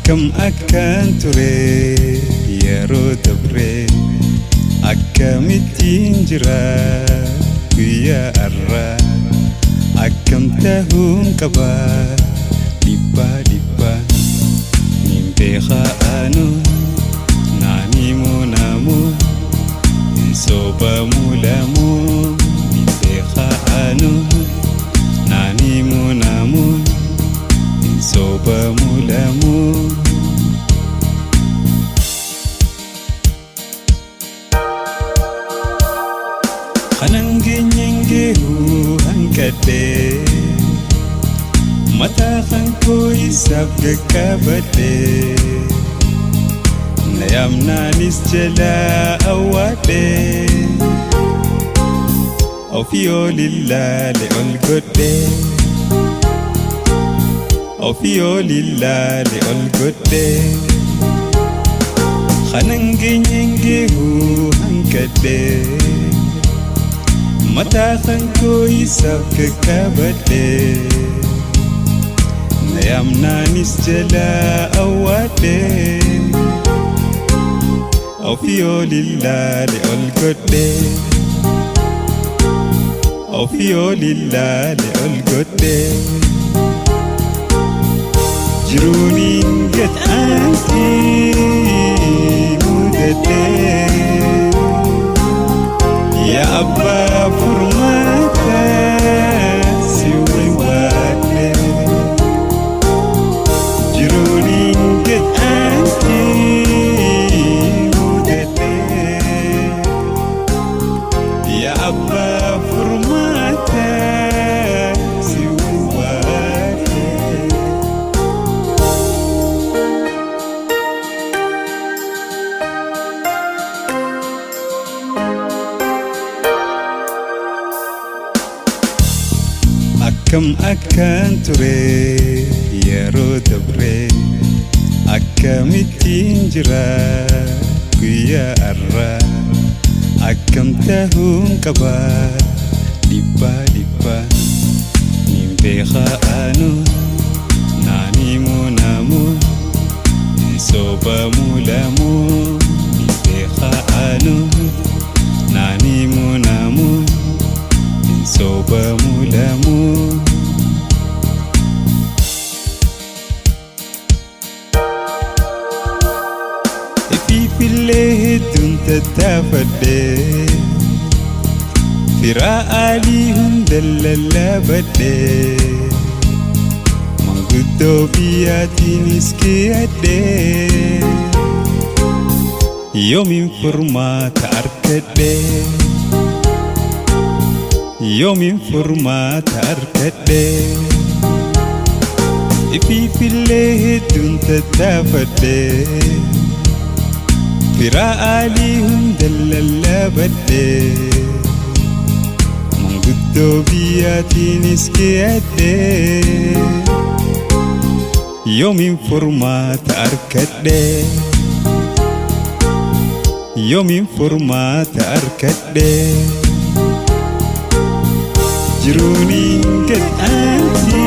Akkam akkan ture yeroo dabre akkamittiin jira guyyaa har'aa akkam ta'uun qaba dhibbaa dhibbaa nin beeka anu naanimoo naamoo hin soobamuu lamoo nin beeka anu naanimoo naamoo hin soobamuu lamoo. Kanang genyenggehu hangkade mata kangko isap gekabade nayam nanis jala awade ofio lilla le olgode ofio lilla le olgode kanang genyenggehu hangkade mata kangko isap gekabade nayam nanis jala awade ofio lilla le olgode ofio lilla le olgode jirunin get anti mudade ya abba furmata siwi wade jirunin get anti mudade ya abba furmata siwi wade. Akkam akkan ture yeroo dabre akkamittiin jira guyyaa har'aa akkam ta'uun qaba dhibbaa dhibbaa nin beeka anu naanimoo naamoo hin soobamuu lamoo nin beeka anu naanimoo naamoo hin soobamuu lamoo. File tunta tafade fira ali hundalala bade mangudo biatin iskiade yomin formata arkade yomin formata arkade file tunta tafade fira ali hundalala bade mangudo biatin iskiade yomin formata arkade yomin formata arkade jirunin get anti